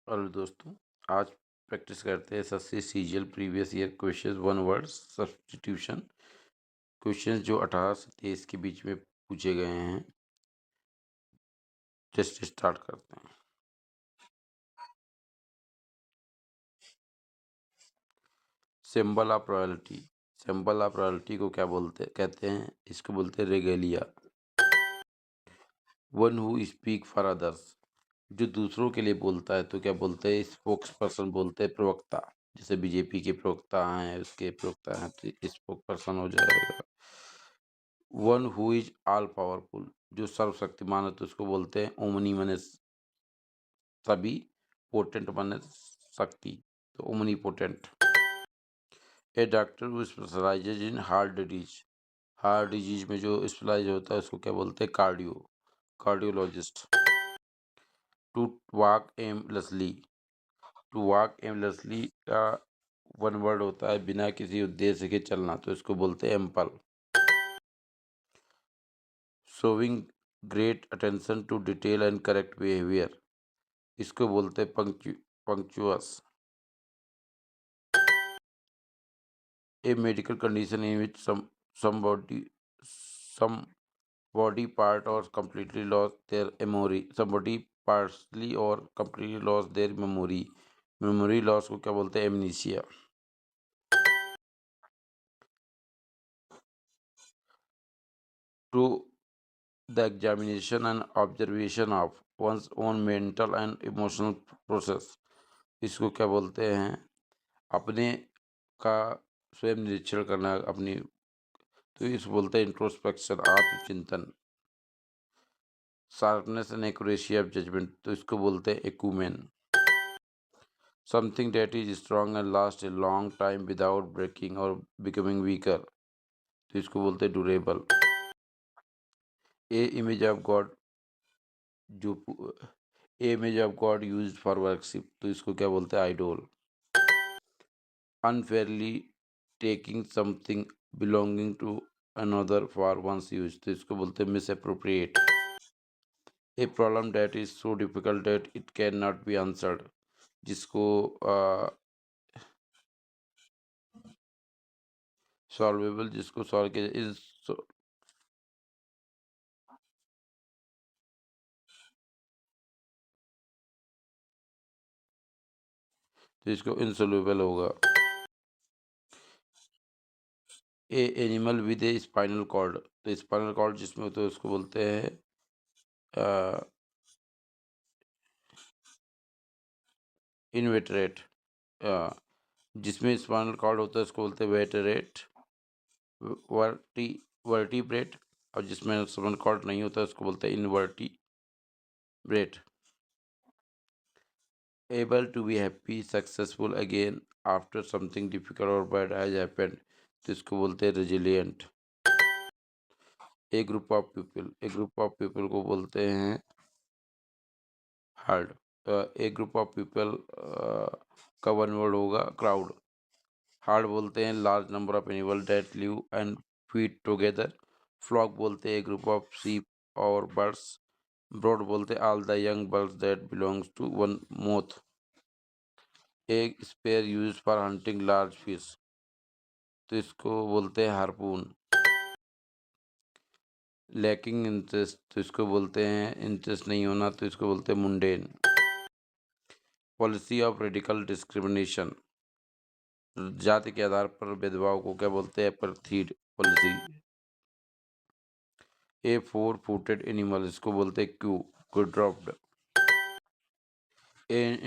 Hello दोस्तों, आज practice करते हैं SSC CGL previous year questions one word substitution. Questions जो 18 से 23 के बीच में पूछे गए हैं। टेस्ट स्टार्ट करते हैं। Symbol of royalty. Symbol of royalty को क्या कहते हैं? इसको बोलते हैं रेगेलिया। One who speak for others, जो दूसरों के लिए बोलता है तो क्या बोलते हैं? स्पोक्स पर्सन बोलते हैं, प्रवक्ता। जैसे बीजेपी के प्रवक्ता हैं, उसके प्रवक्ता हैं तो स्पोक पर्सन हो जाएगा। One who is all powerful, जो सर्वशक्तिमान है तो उसको बोलते हैं ओमनी, मने सभी, पोटेंट मने शक्ति, तो omnipotent. A doctor who specializes in heart disease में जो स्पेशलाइज होता है उसको क्या बोलते हैं? Cardiologist. To walk aimlessly, to walk aimlessly का वन वर्ड होता है बिना किसी उद्देश्य के चलना, तो इसको बोलते हैं ample. Showing great attention to detail and correct behaviour, इसको बोलते हैं punctilious. A medical condition in which some body part or completely lost their memory, somebody partially or completely lost their memory loss को क्या बोलते हैं? Amnesia. To the examination and observation of one's own mental and emotional process, इसको क्या बोलते हैं? अपने का स्वयं निरीक्षण करना अपनी, तो इसको बोलते हैं इंट्रोस्पेक्शन, आत्मचिंतन। Sharpness and accuracy of judgement, तो इसको बोलते हैं acumen. Something that is strong and last a long time without breaking और बिकमिंग वीकर, तो इसको बोलते हैं durable. A image of God, जो a image of God used for worship, तो इसको क्या बोलते हैं? Idol. Unfairly taking something belonging to another for one's use, तो इसको बोलते हैं misappropriate. A problem that is so difficult that it can not be answered, जिसको सॉल्वेबल, जिसको सॉल्व किया इज, तो इसको इनसॉल्वेबल होगा। A animal with a spinal cord, तो स्पाइनल कॉर्ड जिसमें होता है उसको बोलते हैं इनवेटरेट। जिसमें स्पाइनल कॉर्ड होता है उसको बोलते हैं वेटरेट, वर्टी वर्टिब्रेट। और जिसमें स्पाइनल कॉर्ड नहीं होता उसको बोलते हैं invertebrate. Able to be happy successful again after something difficult और बैड हैज हैपेंड, तो इसको बोलते हैं resilient. A group of people को बोलते हैं herd. A group of people का वन वर्ड होगा क्राउड। हार्ड बोलते हैं large number of animal that live and feed together. Flock बोलते हैं ग्रुप ऑफ शीप और बर्ड्स। ब्रॉड बोलते हैं all the young birds that belongs to one moth. A spear use for hunting large fish, तो इसको बोलते हैं harpoon. Lacking interest, तो इसको बोलते हैं इंटरेस्ट नहीं होना, तो इसको बोलते हैं mundane. Policy of radical discrimination, जाति के आधार पर भेदभाव को क्या बोलते हैं? Apartheid policy. A four footed animal, इसको बोलते हैं quadruped. A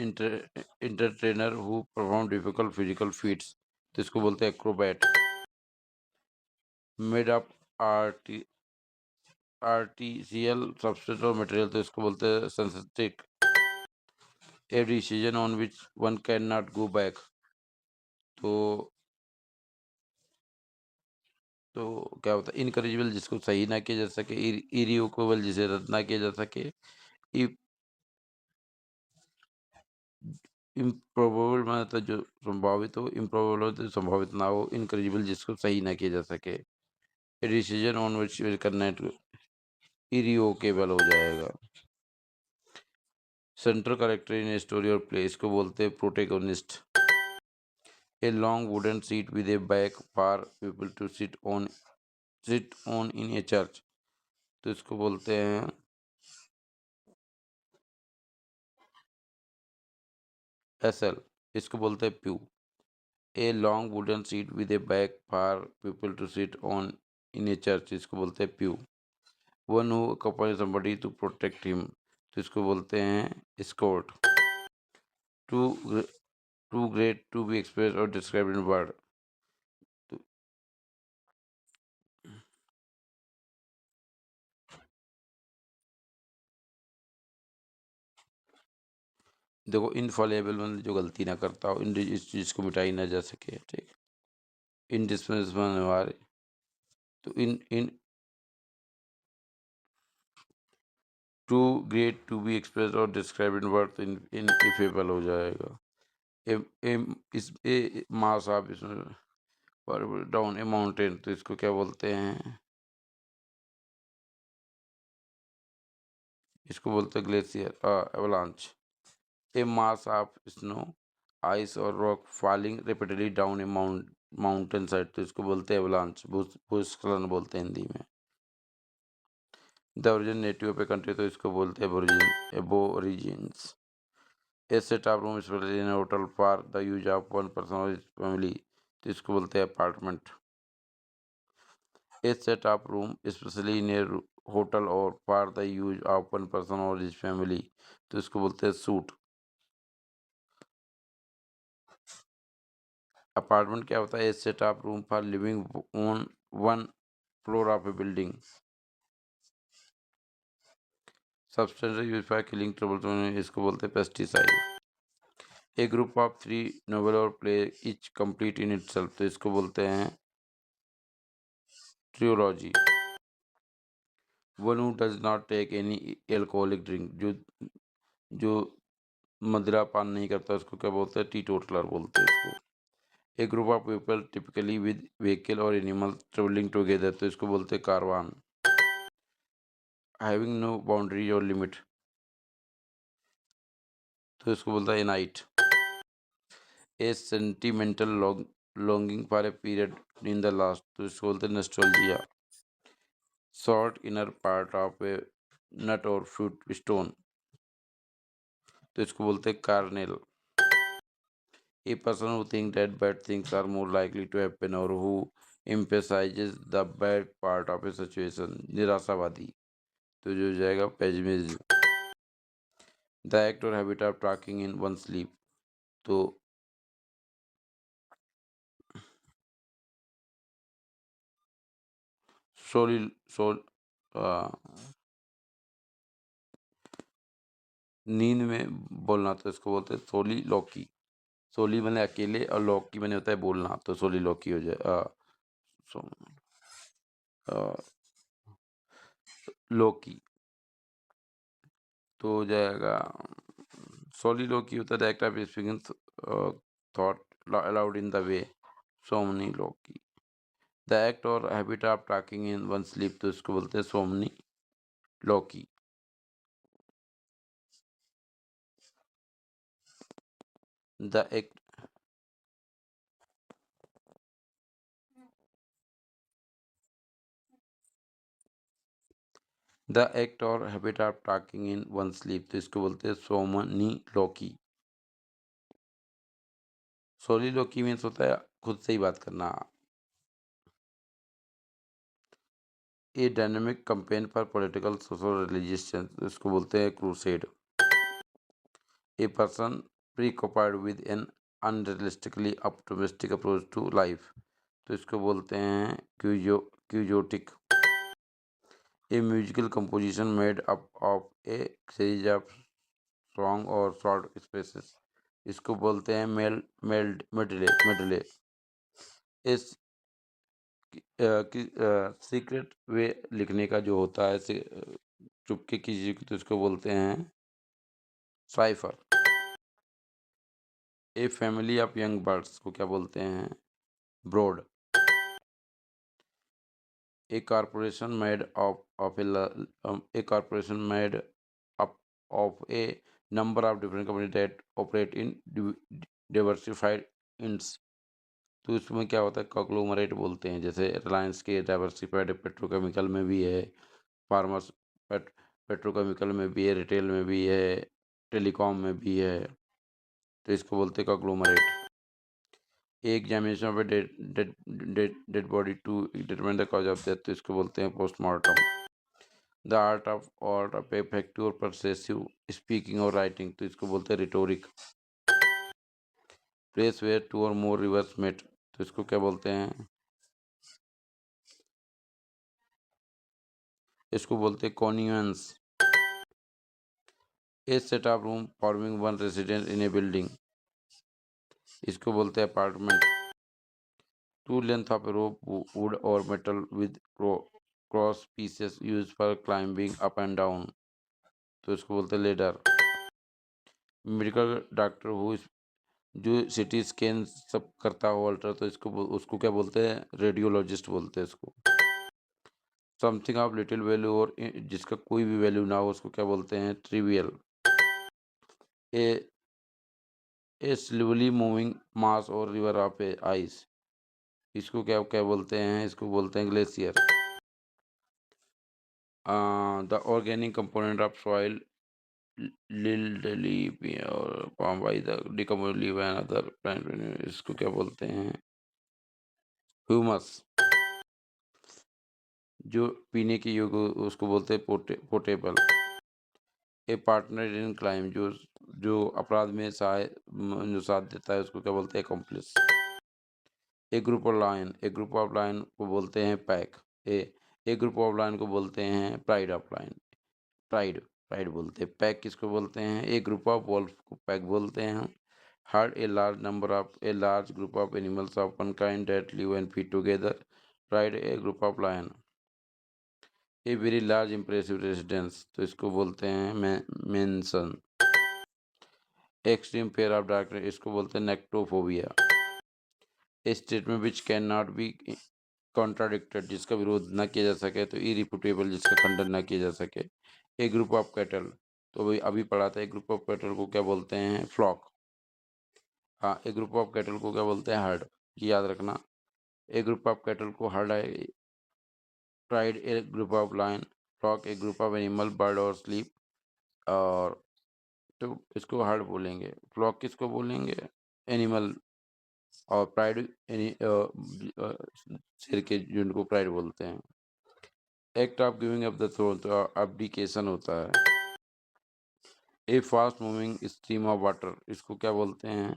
entertainer who perform difficult physical feats, तो इसको बोलते हैं acrobat. Made of artificial substance और मटेरियल, तो इसको बोलते हैं synthetic. A decision on which one can not go back, तो क्या होता है? इनकरेजिबल, जिसको सही ना किया जा सके। इरिवोकेबल, जिसे रद्द ना किया जा सके। इम्प्रोबेबल मतलब जो संभावित हो, इम्प्रोबेबल हो तो संभावित ना हो। इनकरेजिबल, जिसको सही ना किया जा सके। डिसीजन ऑन विच विल करना इरिवोकेबल हो जाएगा। Central character in a story और प्ले, इसको बोलते हैं protagonist. A long wooden seat with a back for people to sit on in a church, तो इसको बोलते हैं एसल, इसको बोलते हैं pew. A long wooden seat with a back for people to sit on in a church, इसको बोलते हैं pew. One who accompany somebody to protect him, तो इसको बोलते हैं escort. To to great to be express और describe in word, तो देखो इनफॉलेबल मतलब जो गलती ना करता हो, इस चीज़ को मिटाई ना जा सके, ठीक। इनडिस्पेंसेबल हमारे, तो इन इन too great to be express और डिस्क्राइब इन वर्ड, इन इनइफेबल हो जाएगा। इस मास आप इसमें पर डाउन ए माउंटेन, तो इसको क्या बोलते हैं, इसको बोलते हैं glacier, avalanche. A mass of snow, ice और rock falling repeatedly down a mountain side, तो इसको बोलते हैं एवलांच, भूस्खलन बोलते हैं हिंदी में। The origin native of a country, तो इसको बोलते हैं aborigines. A set of room specially in hotel for the use of one person और फैमिली, तो इसको बोलते हैं apartment. A set of room specially in a hotel और for the use of one person और हिज फैमिली, तो इसको बोलते हैं सूट। अपार्टमेंट क्या होता है, a set of room for living on one floor of a building. Substance use for killing trouble, इसको बोलते हैं pesticide. A group of 3 novel और play each complete in itself, तो इसको बोलते हैं trilogy. One who does not take any alcoholic drink, जो मदिरा पान नहीं करता उसको क्या बोलते हैं, टीटोटलर बोलते हैं इसको। A group of people typically with vehicle और एनिमल ट्रेवलिंग टुगेदर, तो इसको बोलते हैं कारवान। हैविंग नो बाउंड्री और लिमिट, तो इसको बोलता है नाइट। A sentimental longing for a period in the last, तो इसको बोलते हैं nostalgia. Short inner part of a nut और फ्रूट स्टोन, तो इसको बोलते हैं kernel. A person who thinks that bad things are more likely to happen or who emphasizes the bad part of a situation, निराशावादी, तो जो हो जाएगा पेसिमिज्म। द एक्ट और habit of talking in one sleep, तो सोली soul नींद में बोलना, तो इसको बोलते हैं सोली लौकी। सोली बने अकेले और लौकी बने होता है बोलना, तो सोली लौकी हो जाए, सो लौकी, तो हो जाएगा सोलिलोकी होता है the act of speaking thought aloud in the way, somniloquy. The act और habit of talking in one sleep, तो इसको बोलते हैं सोमनी लोकी। द एक्ट और habit of talking in one sleep, तो इसको बोलते हैं सोमनी लोकी। सोलिलोकी मीन्स होता है खुद से ही बात करना। A dynamic campaign for political social religious change, तो इसको बोलते हैं crusade. A person preoccupied with an unrealistically optimistic approach to life, तो इसको बोलते हैं quixotic. A musical composition made up of a series of song और शॉर्ट स्पेसेस, इसको बोलते हैं मेडले। इस सीक्रेट वे लिखने का जो होता है चुपके की चीज़ की, तो इसको बोलते हैं cipher. A family of young birds को क्या बोलते हैं, brood. A corporation made up of a number of different company that operate in diversified industries. तो इसमें क्या होता है, कॉन्ग्लोमरेट बोलते हैं। जैसे रिलायंस के डाइवर्सिफाइड पेट्रोकेमिकल में भी है, फार्मास पेट्रोकेमिकल में भी है, रिटेल में भी है, टेलीकॉम में भी है। तो इसको बोलते हैं कॉन्ग्लोमरेट। एक examination of dead body to determine the cause of death, तो इसको बोलते हैं postmortem. The art of effective और परसेसिव स्पीकिंग और राइटिंग, तो इसको बोलते हैं रिटोरिक। प्लेस वेयर टू और मोर रिवर्स मेट, तो इसको क्या बोलते हैं, इसको बोलते हैं कॉन्यूएंस। A set of room forming one residence in a building, इसको बोलते हैं apartment. Two length of a rope wood और metal with cross pieces use for climbing up and down, तो इसको बोलते हैं लेडर। मेडिकल डॉक्टर हु जो CT scan सब करता हो अल्ट्रा, तो उसको क्या बोलते हैं, रेडियोलॉजिस्ट बोलते हैं इसको। समथिंग ऑफ लिटिल वैल्यू और जिसका कोई भी वैल्यू ना हो, उसको क्या बोलते हैं, ट्रिवियल। ए ए स्लोली मूविंग मास और रिवर ऑफ ए आइस, इसको क्या क्या बोलते हैं, इसको बोलते हैं glacier. The organic component of soil लिल्डली और form by the decompose leave and other plant, इसको क्या बोलते हैं, ह्यूमस। जो पीने के योग्य उसको बोलते हैं potable. A partner in crime, जो अपराध में जो साथ देता है, उसको क्या बोलते हैं, accomplice। A group of lion को बोलते हैं pack. A a group of lion को बोलते हैं pride of lion, pride pride बोलते हैं। पैक किसको बोलते हैं, ए ग्रुप ऑफ वॉल्फ को पैक बोलते हैं। Herd a large group of animals of one kind that live and feed together, pride a group of lion. A very large impressive residence, तो इसको बोलते हैं mansion. Extreme fair of darkness, इसको बोलते हैं nyctophobia. A statement which can not be contradicted, जिसका विरोध न किया जा सके, तो इरिफ्यूटेबल, जिसका खंडन न किया जा सके। ए ग्रुप ऑफ कैटल, तो अभी पढ़ा था, एक ग्रुप ऑफ कैटल को क्या बोलते हैं, फ्लॉक। हाँ, एक ग्रुप ऑफ कैटल को क्या बोलते हैं, हर्ड, ये याद रखना। एक ग्रुप ऑफ कैटल को हर्ड है, pride a group of lion, flock a group of animal bird और स्लीप, और तो इसको हर्ड बोलेंगे। फ्लॉक किसको बोलेंगे, एनिमल, और प्राइड शेर के झुंड को प्राइड बोलते हैं। Act of giving up the throne, तो अब्डिकेशन होता है। A fast moving stream of water, इसको क्या बोलते हैं,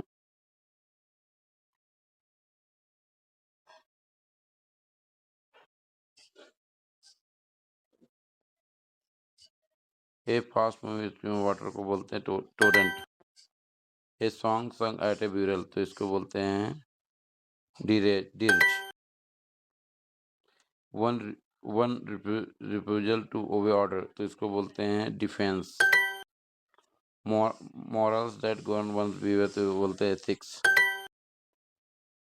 a fast moving stream of water को बोलते हैं torrent. A song sung at a burial, तो इसको बोलते हैं dirge. One one refusal to obey order, तो इसको बोलते हैं defence. Morals that govern one's behaviour, तो बोलते हैं ethics.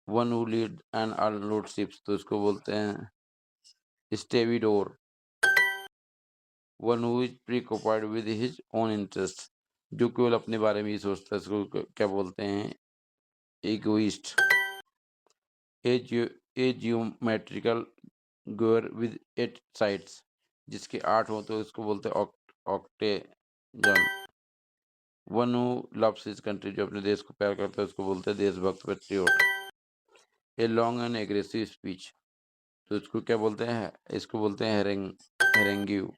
One who lead and unload ships, तो इसको बोलते हैं stevedore. One who is preoccupied with his own interest, जो केवल अपने बारे में ही सोचता है, इसको क्या बोलते हैं, egoist. A geometrical square with 8 sides, जिसके 8 हो, तो इसको बोलते हैं octagon. One who loves his country, जो अपने देश को प्यार करता है, उसको बोलते हैं देशभक्त, patriot. A long and aggressive speech, तो इसको क्या बोलते हैं, इसको बोलते हैं harangue.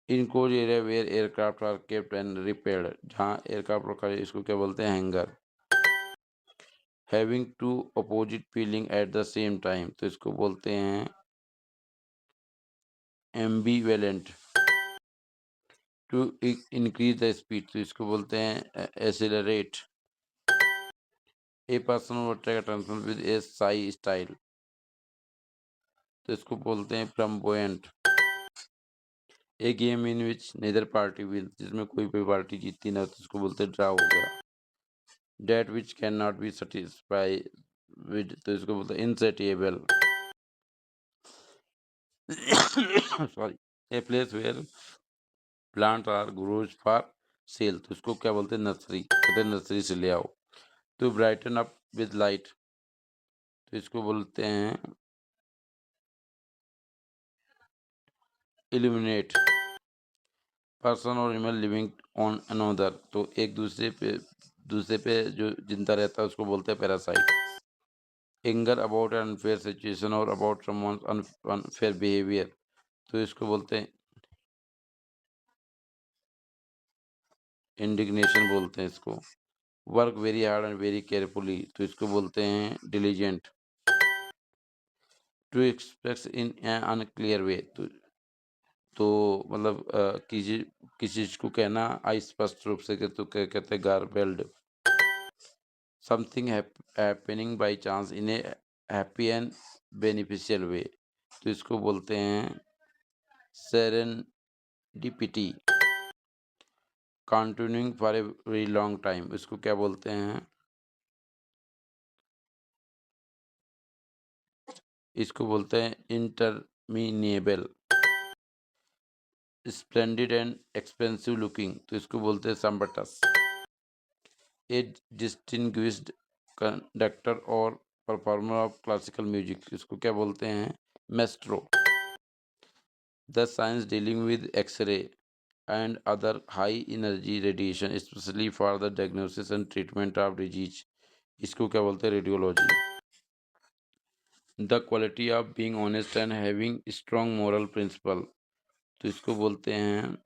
Enclosed area where aircraft are kept and repaired, जहाँ एयरक्राफ्ट रखा है, इसको क्या बोलते हैं, hangar. Having two opposite feeling at the same time, तो इसको बोलते हैं ambivalent. To increase the speed, तो इसको बोलते हैं एसिलरेट। ए पर्सन वो attract attention with a shy style, तो इसको बोलते हैं flamboyant. A game in which neither party win, जिसमें कोई भी पार्टी जीतती ना, तो इसको बोलते हैं ड्रा हो गया। That which can not be satisfy with, तो इसको बोलते हैं insatiable. Sorry. A place where plant are grows for sale, तो इसको क्या बोलते हैं? नर्सरी, कहते हैं नर्सरी से ले आओ। To brighten up with light, तो इसको बोलते हैं इल्यूमिनेट। पर्सन और एनिमल लिविंग ऑन अनदर, तो एक दूसरे पे जो जिंदा रहता है उसको बोलते हैं parasite. Anger about an unfair situation और अबाउट समवन अनफेयर बिहेवियर, तो इसको बोलते हैं इंडिग्नेशन बोलते हैं इसको। Work very hard and very carefully, तो इसको बोलते हैं diligent. To express in an unclear way, तो मतलब किसी चीज को कहना अस्पष्ट रूप से, तो क्या कहते हैं? Garbled. Something happening by chance in a happy and beneficial way, तो इसको बोलते हैं serendipity. Continuing for a very long time, इसको क्या बोलते हैं? इसको बोलते हैं interminable. Splendid and expensive looking, तो इसको बोलते हैं संबटस। ए डिस्टिंग्विश्ड कंडक्टर और परफॉर्मर ऑफ क्लासिकल म्यूजिक, इसको क्या बोलते हैं? Maestro. The science dealing with x-ray and other high energy radiation especially for the diagnosis and treatment of disease, इसको क्या बोलते हैं? Radiology. The quality of being honest and having strong moral principle, तो इसको बोलते हैं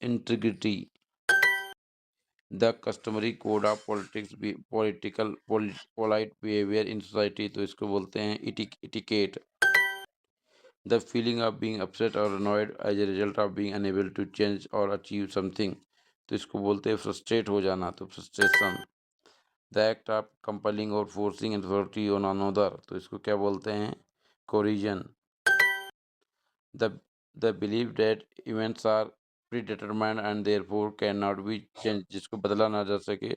integrity. The customary code of polite behaviour in society, तो इसको बोलते हैं etiquette. The feeling of being upset और annoyed as a result of being unable to change और अचीव समथिंग, तो इसको बोलते हैं फ्रस्ट्रेट हो जाना, तो frustration. The act of compelling और फोर्सिंग अथॉरिटी ऑन अनदर, तो इसको क्या बोलते हैं? कोरिजन। The the believe that events are predetermined and therefore can not be change, जिसको बदला ना जा सके,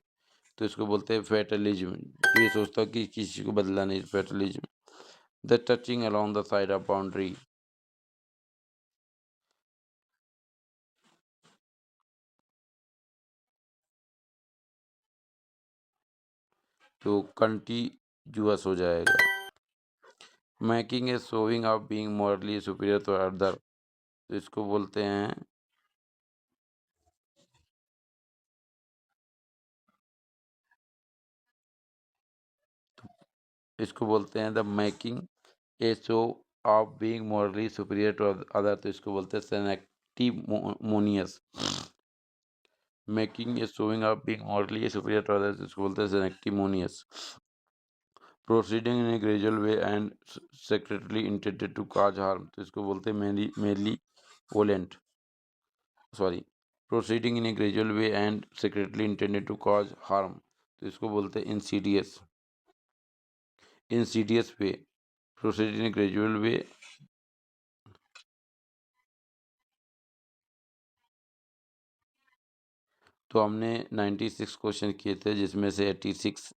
तो इसको बोलते हैं फैटलिज्म। ये सोचता कि किसी को बदला नहीं, fatalism. The touching along the side of boundary, तो कंटीजुअस हो जाएगा। Making a showing of being morally superior to other, तो इसको बोलते हैं the making a show of being morally superior to other, तो इसको बोलते हैं sanctimonious. Making a showing of being morally superior to other, तो इसको बोलते हैं sanctimonious. Proceeding in a gradual way and secretly intended to cause harm, तो इसको बोलते हैं malevolent, sorry, proceeding in a gradual way and secretly intended to cause harm, तो इसको बोलते हैं insidious way. Proceed in a gradual way, तो हमने 96 क्वेश्चन किए थे, जिसमें से 86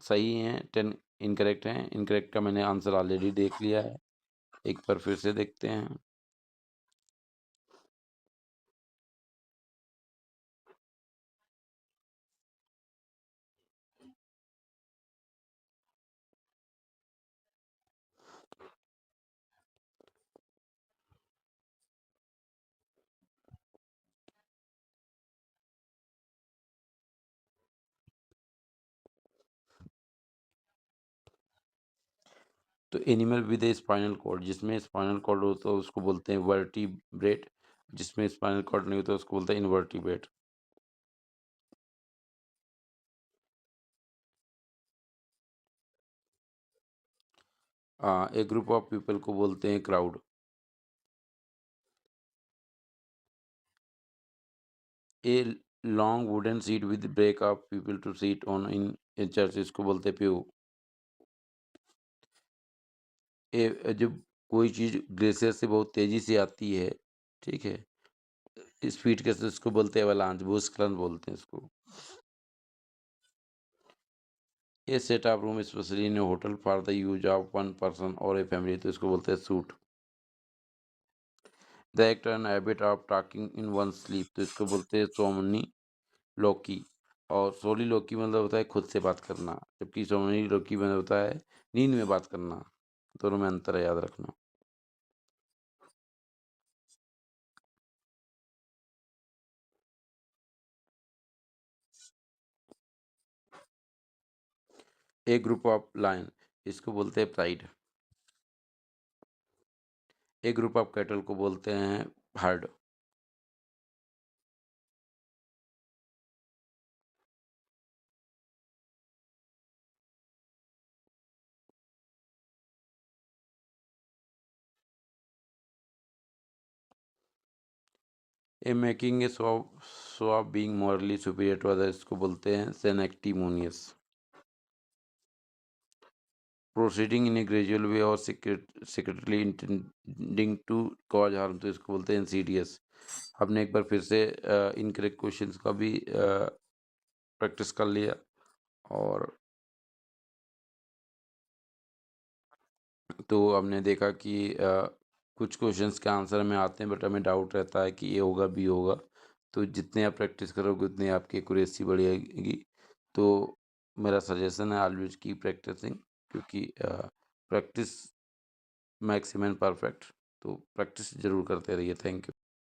सही हैं, 10 इनकरेक्ट हैं। इनकरेक्ट का मैंने आंसर ऑलरेडी देख लिया है, एक बार फिर से देखते हैं। तो animal with a spinal cord, जिसमें स्पाइनल कॉर्ड होता है उसको बोलते हैं वर्टिब्रेट, जिसमें स्पाइनल कॉर्ड नहीं होता उसको बोलते हैं इनवर्टिब्रेट। एक ग्रुप ऑफ पीपल को बोलते हैं crowd. A long wooden seat with back of people to seat on in a church, इसको बोलते हैं प्यू। जब कोई चीज ग्लेशियर से बहुत तेजी से आती है, ठीक है, स्पीड के, इसको बोलते हैं एवलांच, भूस्खलन बोलते हैं इसको। A set of room specially in hotel for the use of one person और ए फैमिली, तो इसको बोलते हैं suite. The act and habit of talking in one sleep, तो इसको बोलते हैं सोमनी लोकी। और सोली लोकी मतलब होता है खुद से बात करना, जबकि सोमनी लोकी मतलब होता है नींद में बात करना। दोनों में अंतर है, याद रखना। ए ग्रुप ऑफ लायन, इसको बोलते हैं pride. A group of cattle को बोलते हैं herd. A making a show of being morally superior to others, इसको बोलते हैं sanctimonious. Proceeding in a gradual way और secretly intending to cause harm, तो इसको बोलते हैं इंसीडियस। हमने एक बार फिर से इनकरेक्ट क्वेश्चंस का भी प्रैक्टिस कर लिया, और तो हमने देखा कि कुछ क्वेश्चंस के आंसर में आते हैं, बट हमें डाउट रहता है कि ए होगा बी होगा। तो जितने आप प्रैक्टिस करोगे उतनी आपकी एक्यूरेसी बढ़ेगी। तो मेरा सजेशन है ऑलवेज की प्रैक्टिसिंग, क्योंकि प्रैक्टिस मैक्सिमम परफेक्ट। तो प्रैक्टिस ज़रूर करते रहिए। Thank you.